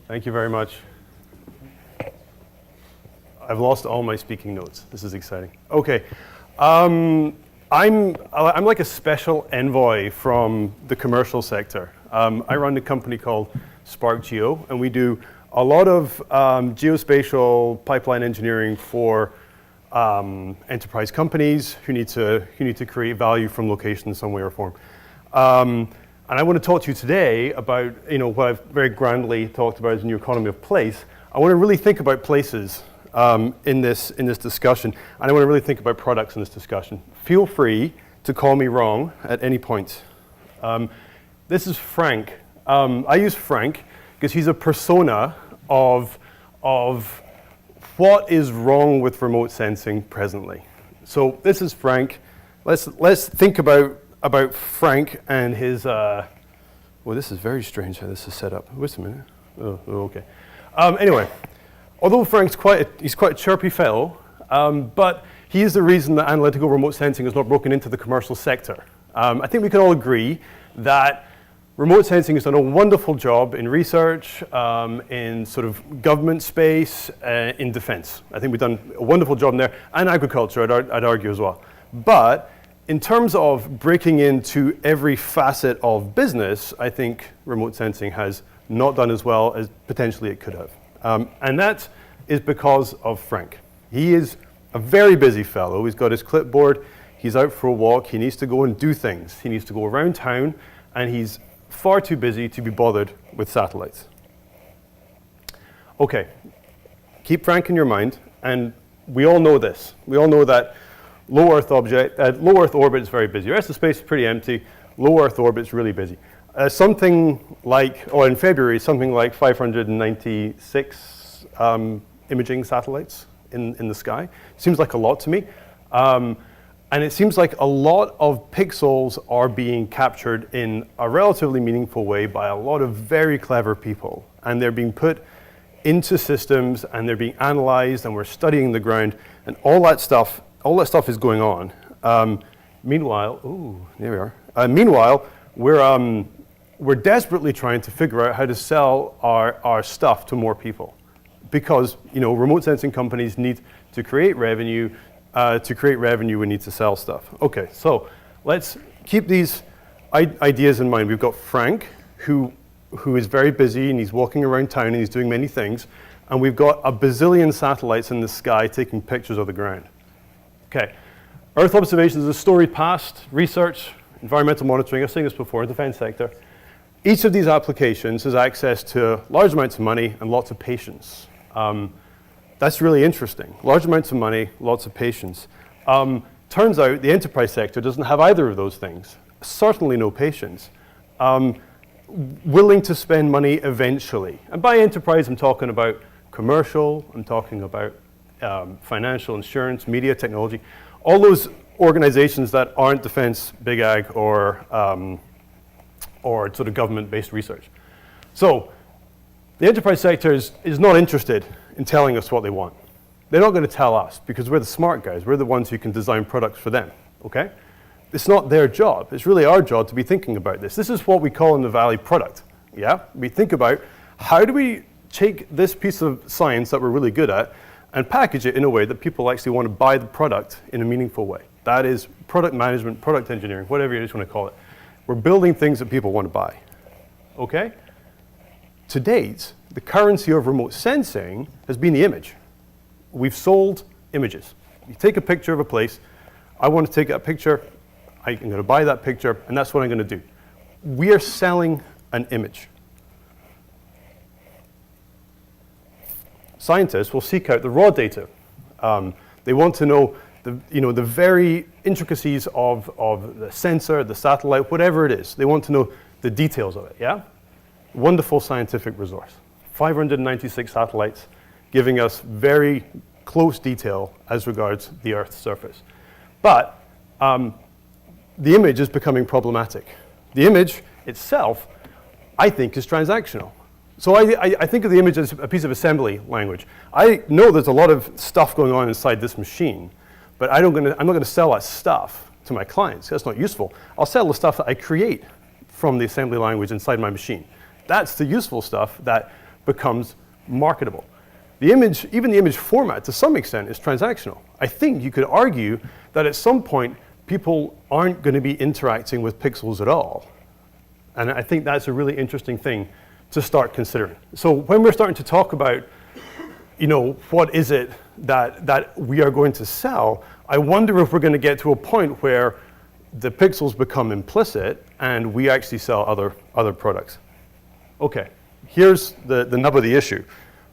Thank you very much. I've lost all my speaking notes. This is exciting. Okay. I'm like a special envoy from the commercial sector. I run a company called SparkGeo, and we do a lot of geospatial pipeline engineering for enterprise companies who need to create value from location in some way or form. And I want to talk to you today about what I've very grandly talked about as a new economy of place. I want to really think about places in this discussion, and I want to really think about products in this discussion. Feel free to call me wrong at any point. This is Frank. I use Frank because he's a persona of what is wrong with remote sensing presently. So this is Frank. Let's think about Frank and his. Well, this is very strange how this is set up. Wait a minute. Oh, okay. Anyway, although Frank's quite a chirpy fellow, but he is the reason that analytical remote sensing is not broken into the commercial sector. I think we can all agree that remote sensing has done a wonderful job in research, in sort of government space, in defense. I think we've done a wonderful job in there, and agriculture, I'd argue as well. But in terms of breaking into every facet of business, I think remote sensing has not done as well as potentially it could have. And that is because of Frank. He is a very busy fellow. He's got his clipboard. He's out for a walk. He needs to go and do things. He needs to go around town, and he's far too busy to be bothered with satellites. Okay, keep Frank in your mind, and we all know this. We all know that low Earth orbit is very busy. The rest of space is pretty empty. Low Earth orbit is really busy. In February, something like 596 imaging satellites in the sky. Seems like a lot to me. And it seems like a lot of pixels are being captured in a relatively meaningful way by a lot of very clever people. And they're being put into systems, and they're being analyzed, and we're studying the ground, and all that stuff is going on. Meanwhile, there we are. Meanwhile, we're desperately trying to figure out how to sell our stuff to more people, because remote sensing companies need to create revenue. To create revenue, we need to sell stuff. Okay, so let's keep these ideas in mind. We've got Frank, who is very busy, and he's walking around town, and he's doing many things. And we've got a bazillion satellites in the sky taking pictures of the ground. Okay, Earth observations is a storied past, research, environmental monitoring. I've seen this before in the defense sector. Each of these applications has access to large amounts of money and lots of patience. That's really interesting. Large amounts of money, lots of patience. Turns out the enterprise sector doesn't have either of those things. Certainly no patience. Willing to spend money eventually. And by enterprise, I'm talking about commercial, I'm talking about financial, insurance, media, technology. All those organizations that aren't defense, big ag, or sort of government-based research. So the enterprise sector is not interested in telling us what they want. They're not going to tell us because we're the smart guys. We're the ones who can design products for them, okay? It's not their job. It's really our job to be thinking about this. This is what we call in the Valley product, yeah? We think about how do we take this piece of science that we're really good at and package it in a way that people actually want to buy the product in a meaningful way. That is product management, product engineering, whatever you just want to call it. We're building things that people want to buy, okay? To date, the currency of remote sensing has been the image. We've sold images. You take a picture of a place, I want to take that picture, I'm going to buy that picture, and that's what I'm going to do. We are selling an image. Scientists will seek out the raw data. They want to know the very intricacies of the sensor, the satellite, whatever it is. They want to know the details of it, yeah? Wonderful scientific resource. 596 satellites giving us very close detail as regards the Earth's surface. But the image is becoming problematic. The image itself, I think, is transactional. So I think of the image as a piece of assembly language. I know there's a lot of stuff going on inside this machine, but I'm not going to sell that stuff to my clients. That's not useful. I'll sell the stuff that I create from the assembly language inside my machine. That's the useful stuff that becomes marketable. The image, even the image format, to some extent, is transactional. I think you could argue that at some point, people aren't going to be interacting with pixels at all. And I think that's a really interesting thing to start considering. So when we're starting to talk about, what is it that we are going to sell, I wonder if we're going to get to a point where the pixels become implicit and we actually sell other products. Okay, here's the nub of the issue.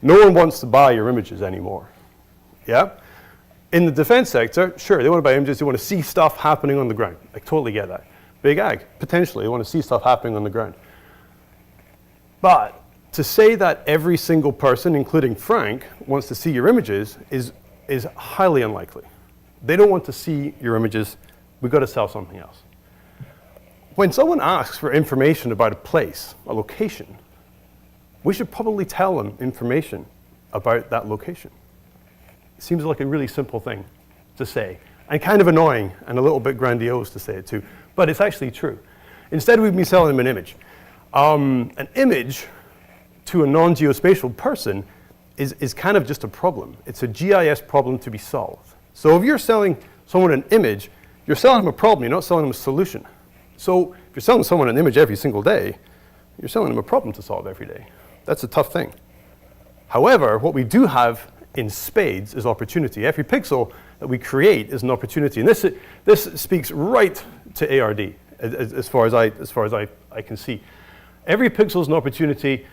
No one wants to buy your images anymore. Yeah? In the defense sector, sure, they want to buy images, they want to see stuff happening on the ground. I totally get that. Big ag, potentially, they want to see stuff happening on the ground. But to say that every single person, including Frank, wants to see your images is highly unlikely. They don't want to see your images. We've got to sell something else. When someone asks for information about a place, a location, we should probably tell them information about that location. It seems like a really simple thing to say, and kind of annoying and a little bit grandiose to say it too, but it's actually true. Instead, we've been selling them an image. An image to a non-geospatial person is kind of just a problem. It's a GIS problem to be solved. So if you're selling someone an image, you're selling them a problem, you're not selling them a solution. So if you're selling someone an image every single day, you're selling them a problem to solve every day. That's a tough thing. However, what we do have in spades is opportunity. Every pixel that we create is an opportunity. And this speaks right to ARD, as far as I can see. Every pixel is an opportunity,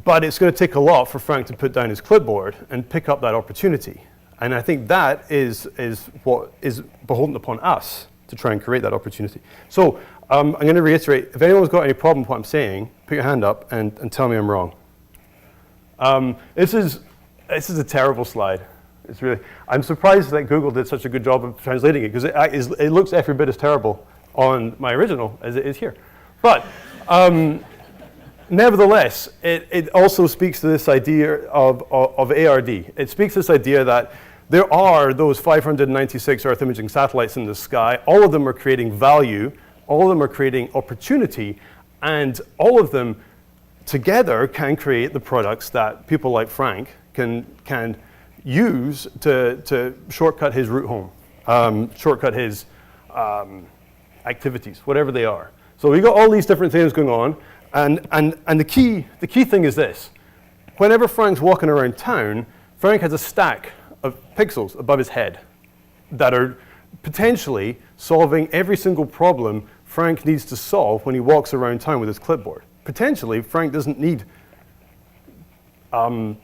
but it's going to take a lot for Frank to put down his clipboard and pick up that opportunity. And I think that is what is beholden upon us to try and create that opportunity. So I'm going to reiterate, if anyone's got any problem with what I'm saying, put your hand up and tell me I'm wrong. This is a terrible slide. It's really, I'm surprised that Google did such a good job of translating it, because it looks every bit as terrible on my original as it is here. But nevertheless, it also speaks to this idea of ARD. It speaks to this idea that there are those 596 Earth imaging satellites in the sky. All of them are creating value. All of them are creating opportunity. And all of them together can create the products that people like Frank can use to shortcut his route home, shortcut his activities, whatever they are. So we've got all these different things going on. And the key thing is this. Whenever Frank's walking around town, Frank has a stack of pixels above his head that are potentially solving every single problem Frank needs to solve when he walks around town with his clipboard. Potentially, Frank doesn't need to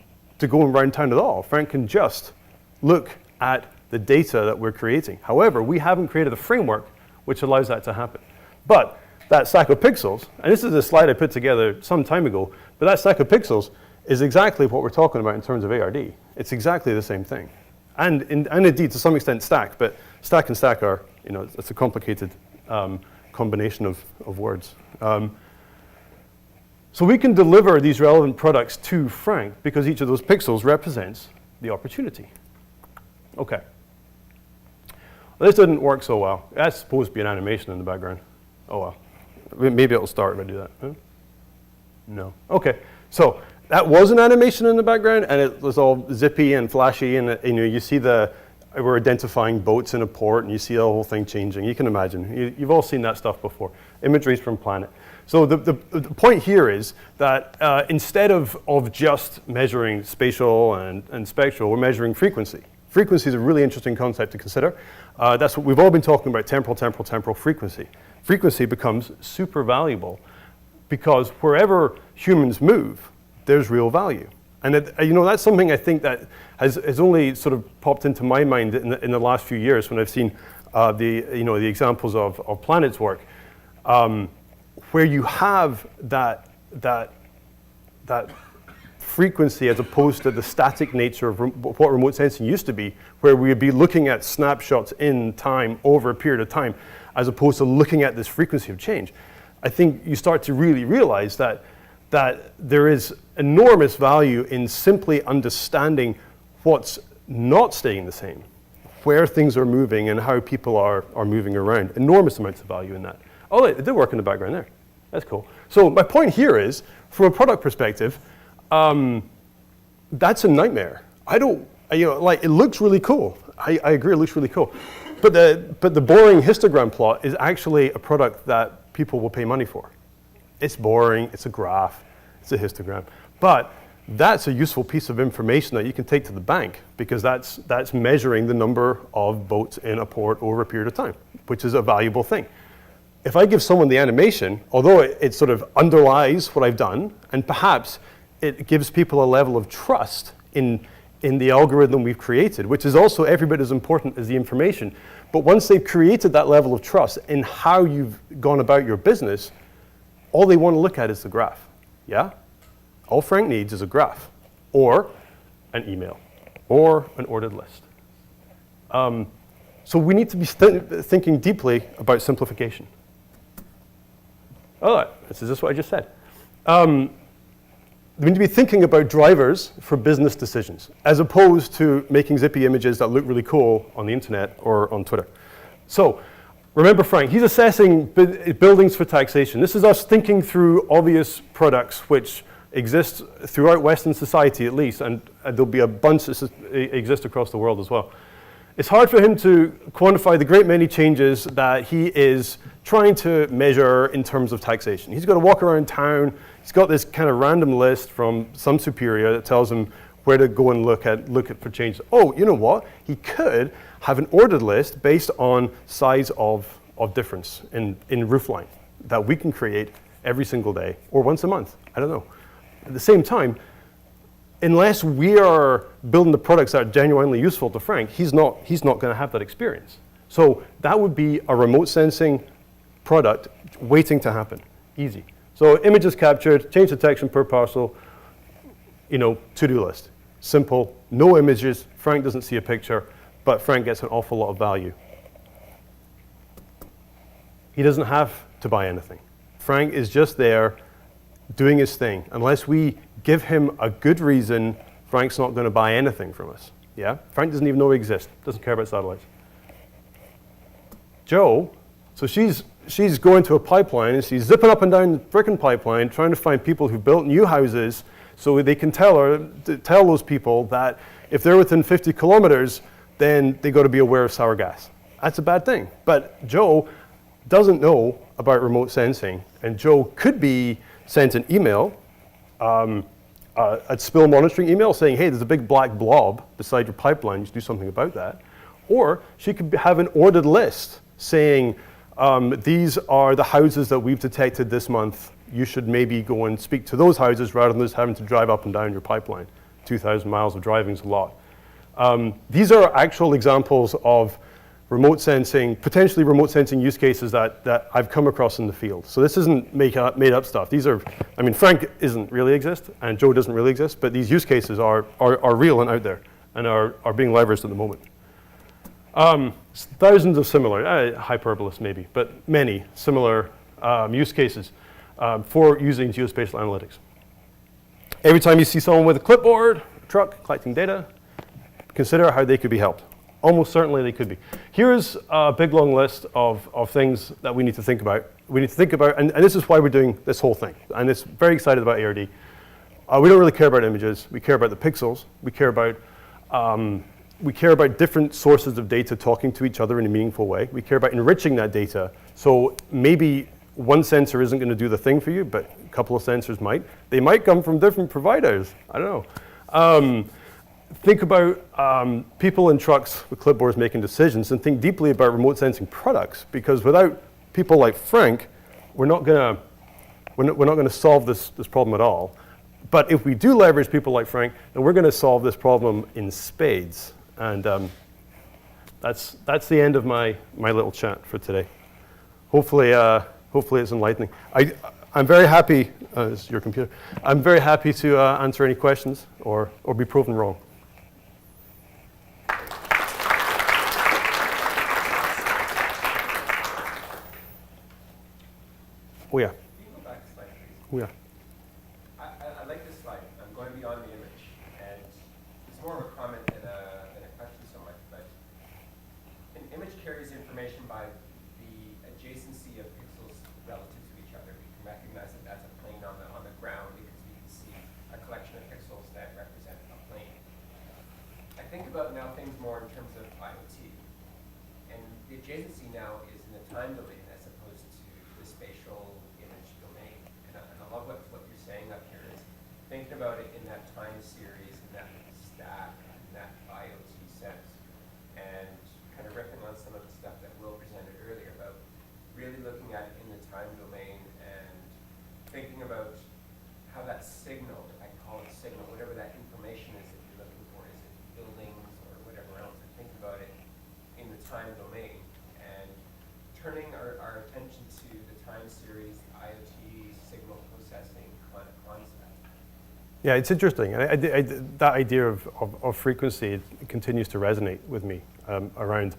go around town at all. Frank can just look at the data that we're creating. However, we haven't created a framework which allows that to happen. But that stack of pixels, and this is a slide I put together some time ago, but that stack of pixels is exactly what we're talking about in terms of ARD. It's exactly the same thing. And indeed, to some extent, stack, but stack and stack are, it's a complicated combination of words. So we can deliver these relevant products to Frank because each of those pixels represents the opportunity. Okay. Well, this didn't work so well. That's supposed to be an animation in the background. Oh well. Maybe it'll start if I do that. Huh? No. Okay. So that was an animation in the background, and it was all zippy and flashy, and you see we're identifying boats in a port, and you see the whole thing changing. You can imagine. You've all seen that stuff before. Imageries from Planet. So the point here is that instead of just measuring spatial and spectral, we're measuring frequency. Frequency is a really interesting concept to consider. That's what we've all been talking about, temporal frequency. Frequency becomes super valuable because wherever humans move, there's real value. And that's something I think that has only sort of popped into my mind in the last few years when I've seen the examples of Planet's work, where you have that frequency as opposed to the static nature of what remote sensing used to be, where we would be looking at snapshots in time over a period of time, as opposed to looking at this frequency of change. I think you start to really realize that there is enormous value in simply understanding what's not staying the same, where things are moving and how people are moving around. Enormous amounts of value in that. Oh, it did work in the background there. That's cool. So my point here is, from a product perspective, That's a nightmare. I don't, like, it looks really cool. I agree, it looks really cool. But the boring histogram plot is actually a product that people will pay money for. It's boring, it's a graph, it's a histogram. But that's a useful piece of information that you can take to the bank, because that's measuring the number of boats in a port over a period of time, which is a valuable thing. If I give someone the animation, although it sort of underlies what I've done, and perhaps it gives people a level of trust in the algorithm we've created, which is also every bit as important as the information. But once they've created that level of trust in how you've gone about your business, all they want to look at is the graph, yeah? All Frank needs is a graph, or an email, or an ordered list. So we need to be thinking deeply about simplification. Oh, this is just what I just said. We need to be thinking about drivers for business decisions, as opposed to making zippy images that look really cool on the internet or on Twitter. So remember Frank, he's assessing buildings for taxation. This is us thinking through obvious products which exist throughout Western society at least, and there'll be a bunch that exist across the world as well. It's hard for him to quantify the great many changes that he is trying to measure in terms of taxation. He's got to walk around town. He's got this kind of random list from some superior that tells him where to go and look at for changes. Oh, you know what? He could have an ordered list based on size of difference in roofline that we can create every single day or once a month. I don't know. At the same time, unless we are building the products that are genuinely useful to Frank, he's not going to have that experience. So that would be a remote sensing product waiting to happen. Easy. So images captured, change detection per parcel, to-do list. Simple, no images, Frank doesn't see a picture, but Frank gets an awful lot of value. He doesn't have to buy anything. Frank is just there doing his thing. Unless we give him a good reason, Frank's not going to buy anything from us. Yeah? Frank doesn't even know we exist, doesn't care about satellites. Jo, so she's going to a pipeline and she's zipping up and down the frickin' pipeline trying to find people who built new houses so they can tell those people that if they're within 50 kilometers, then they got to be aware of sour gas. That's a bad thing. But Jo doesn't know about remote sensing, and Jo could be sent an email, a spill monitoring email saying, hey, there's a big black blob beside your pipeline, you should do something about that. Or she could have an ordered list saying, these are the houses that we've detected this month. You should maybe go and speak to those houses rather than just having to drive up and down your pipeline. 2,000 miles of driving is a lot. These are actual examples of remote sensing, potentially remote sensing use cases that I've come across in the field. So this isn't made up stuff. These are, Frank isn't really exist, and Jo doesn't really exist, but these use cases are real and out there, and are being leveraged at the moment. Thousands of similar, hyperbolous maybe, but many similar use cases for using geospatial analytics. Every time you see someone with a clipboard, a truck, collecting data, consider how they could be helped. Almost certainly they could be. Here's a big long list of things that we need to think about. We need to think about, and this is why we're doing this whole thing. And it's very excited about ARD. We don't really care about images. We care about the pixels. We care about different sources of data talking to each other in a meaningful way. We care about enriching that data. So maybe one sensor isn't going to do the thing for you, but a couple of sensors might. They might come from different providers. I don't know. Think about people in trucks with clipboards making decisions, and think deeply about remote sensing products, because without people like Frank, we're not going to solve this problem at all. But if we do leverage people like Frank, then we're going to solve this problem in spades. And that's the end of my little chat for today. Hopefully it's enlightening. I'm very happy. This is your computer. I'm very happy to answer any questions or be proven wrong. Oh yeah. Can you go back a slide, please? Oh yeah. I like this slide. I'm going beyond the image, and it's more of a comment than a question so much. But an image carries information by the adjacency of pixels relative to each other. We can recognize that that's a plane on the ground because we can see a collection of think about now things more in terms of IoT. And the adjacency now is in the time domain as opposed to the spatial image domain. And I love what you're saying up here is thinking about it in that time series, in that stack, in that IoT sense. And kind of riffing on some of the stuff that Will presented earlier about really looking at it in the time domain and thinking about how that signal, if I can call it signal, whatever that information is that you're looking for, is it buildings or whatever else, and think about it in the time domain and turning our attention to the time series, IoT, signal processing kind of concept. Yeah, it's interesting. That idea of frequency continues to resonate with me around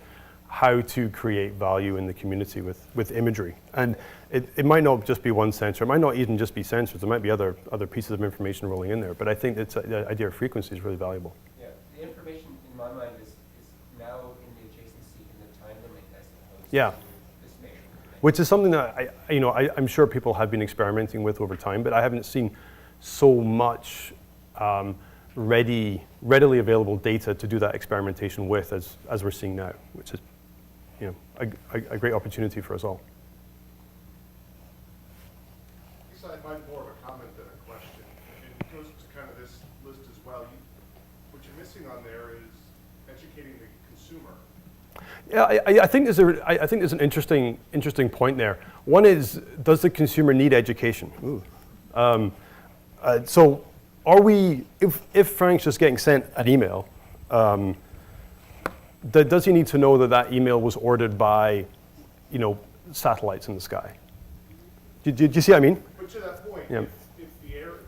how to create value in the community with imagery. And it might not just be one sensor, it might not even just be sensors, there might be other pieces of information rolling in there, but I think the idea of frequency is really valuable. Yeah, the information in my mind is now in the adjacency in the time domain as opposed Yeah. to the spatial domain. Which is something that I'm sure people have been experimenting with over time, but I haven't seen so much readily available data to do that experimentation with as we're seeing now, which is a great opportunity for us all. I guess I might more of a comment than a question. And it goes to kind of this list as well. What you're missing on there is educating the consumer. Yeah, I think there's an interesting point there. One is, does the consumer need education? So are we, if Frank's just getting sent an email, does he need to know that email was ordered by, satellites in the sky? Do you see what I mean? But to that point, Yeah. if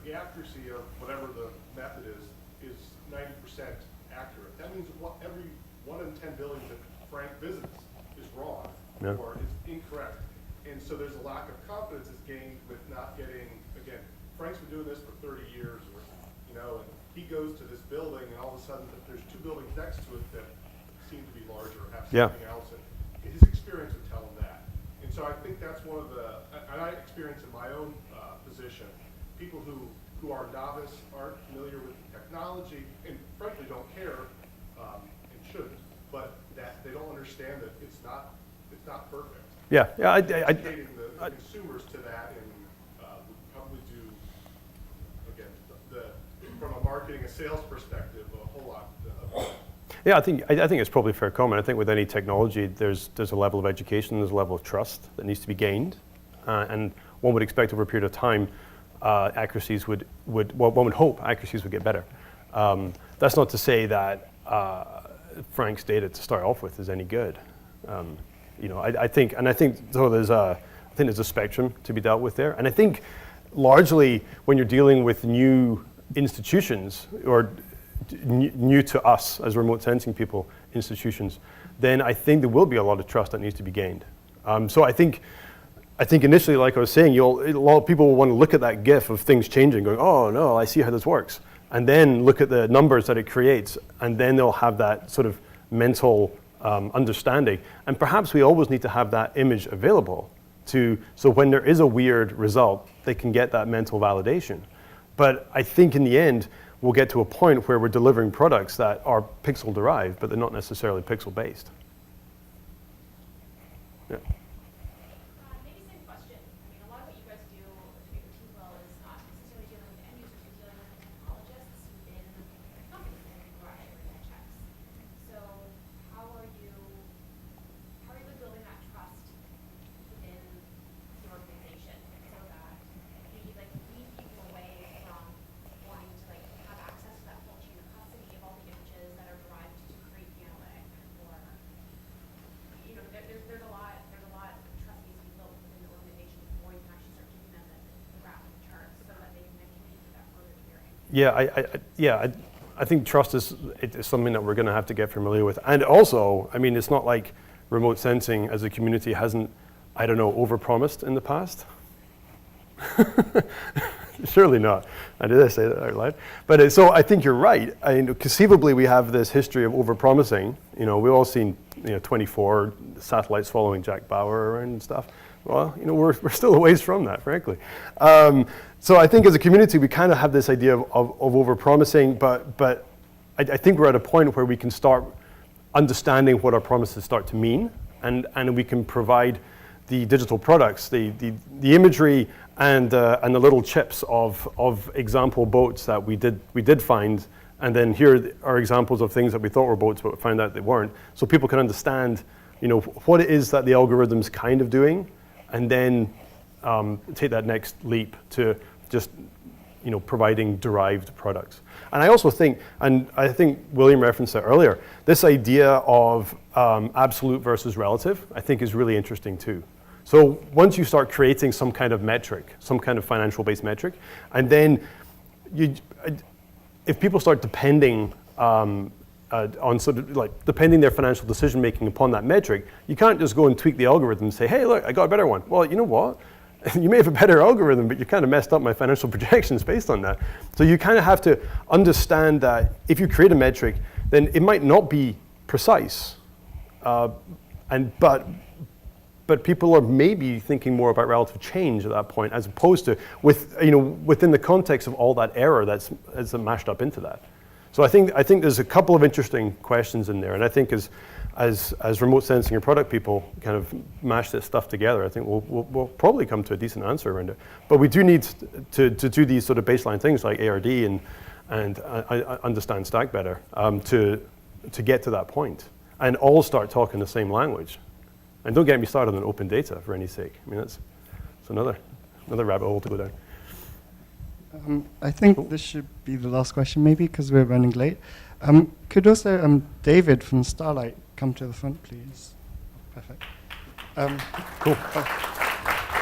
the accuracy of whatever the method is 90% accurate, that means every 1 in 10 billion that Frank visits is wrong Yeah. or is incorrect. And so there's a lack of confidence is gained with not getting, again, Frank's been doing this for 30 years, and he goes to this building and all of a sudden there's 2 buildings next to it that seem to be larger or have Yeah. something else. And his experience would tell him that. And so I think that's one of the, and I experience in my own position, people who are novice, aren't familiar with the technology, and frankly don't care, and shouldn't, but that they don't understand that it's not perfect. Yeah. Educating the consumers to that and would probably do, again, from a marketing and sales perspective, a whole lot. Yeah, I think it's probably a fair comment. I think with any technology, there's a level of education, there's a level of trust that needs to be gained, and one would expect over a period of time, accuracies one would hope accuracies would get better. That's not to say that Frank's data to start off with is any good. I think so. There's a spectrum to be dealt with there, and I think largely when you're dealing with new institutions or new to us as remote sensing people, institutions, then I think there will be a lot of trust that needs to be gained. So I think initially, like I was saying, a lot of people will want to look at that GIF of things changing, going, oh no, I see how this works, and then look at the numbers that it creates, and then they'll have that sort of mental understanding. And perhaps we always need to have that image available so when there is a weird result, they can get that mental validation. But I think in the end, we'll get to a point where we're delivering products that are pixel derived, but they're not necessarily pixel based. Yeah. Maybe same question. I mean, a lot of what you guys do to make your team well is not necessarily dealing with end users, you're dealing with technologists within the company and providing everyday checks. So how are you building that trust within the organization so that maybe lead people away from wanting to have access to that full chain of custody of all the images that are derived to create the analytic, or there's a lot of trust needs to be built within the organization before you can actually start giving them the graph and the charts so that they can then communicate that further to their end. I think trust is something that we're going to have to get familiar with. And also, I mean, it's not like remote sensing as a community hasn't, overpromised in the past. Surely not. Did I say that out loud? But so I think you're right. Conceivably, we have this history of overpromising. We've all seen 24 satellites following Jack Bauer around and stuff. Well, we're still a ways from that, frankly. So I think as a community, we kind of have this idea of overpromising, but I think we're at a point where we can start understanding what our promises start to mean, and we can provide the digital products, the imagery and the little chips of example boats that we did find, and then here are examples of things that we thought were boats but found out they weren't, so people can understand, what it is that the algorithm's kind of doing, and then take that next leap to just providing derived products. And I also think, and I think William referenced it earlier, this idea of absolute versus relative, I think is really interesting too. So once you start creating some kind of metric, some kind of financial-based metric, and then if people start depending on depending their financial decision-making upon that metric, you can't just go and tweak the algorithm and say, hey, look, I got a better one. Well, you know what? You may have a better algorithm, but you kind of messed up my financial projections based on that. So you kind of have to understand that if you create a metric, then it might not be precise, but people are maybe thinking more about relative change at that point, as opposed to within the context of all that error that's mashed up into that. So I think there's a couple of interesting questions in there, and I think as remote sensing and product people kind of mash this stuff together, I think we'll probably come to a decent answer around it. But we do need to do these sort of baseline things like ARD and understand STAC better to get to that point, and all start talking the same language. And don't get me started on open data for any sake. I mean, that's another rabbit hole to go down. I think this should be the last question, maybe, because we're running late. Could also David from Starlight come to the front, please? Perfect. Cool.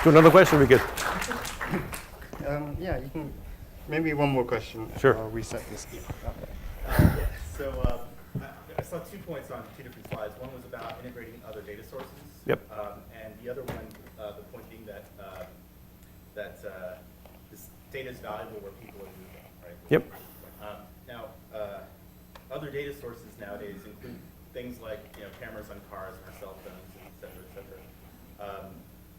Do another question? We good? Yeah, you can. Maybe one more question. Sure. I'll reset this. So I saw 2 points on 2 different slides. One was about integrating other data sources. Yep. And the other one, the point being that this data is valuable where people are moving, right? Yep. Now, other data sources nowadays include things like cameras on cars, on our cell phones, et cetera,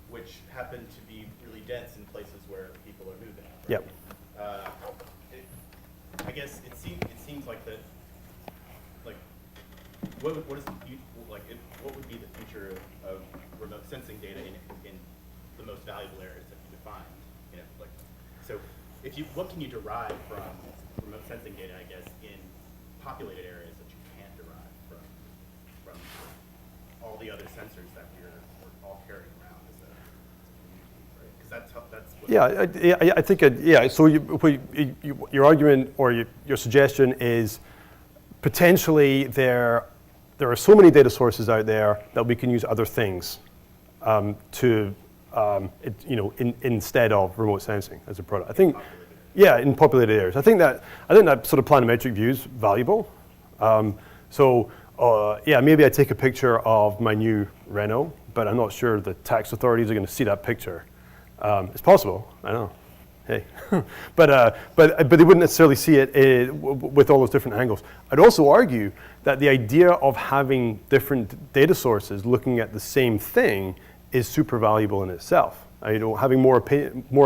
which happen to be really dense in places where people are moving. Right? Yep. I guess it seems like that. What would be the future of remote sensing data in the most valuable areas that you defined? So what can you derive from remote sensing data, I guess, in populated areas that you can't derive from all the other sensors that we're all carrying around as a community, right? Because that's what I think So your argument or your suggestion is potentially there are so many data sources out there that we can use other things instead of remote sensing as a product. I think, in populated areas. I think that sort of planimetric view is valuable. Maybe I take a picture of my new Renault, but I'm not sure the tax authorities are going to see that picture. It's possible. I don't know. Hey, but they wouldn't necessarily see it with all those different angles. I'd also argue that the idea of having different data sources looking at the same thing is super valuable in itself. Having more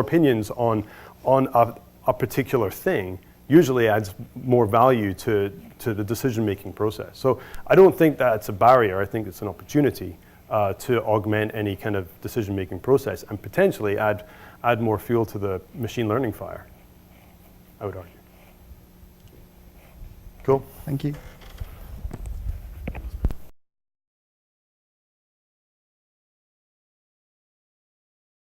opinions on a particular thing usually adds more value to the decision-making process. So I don't think that's a barrier. I think it's an opportunity to augment any kind of decision-making process and potentially add more fuel to the machine learning fire, I would argue. Cool. Thank you.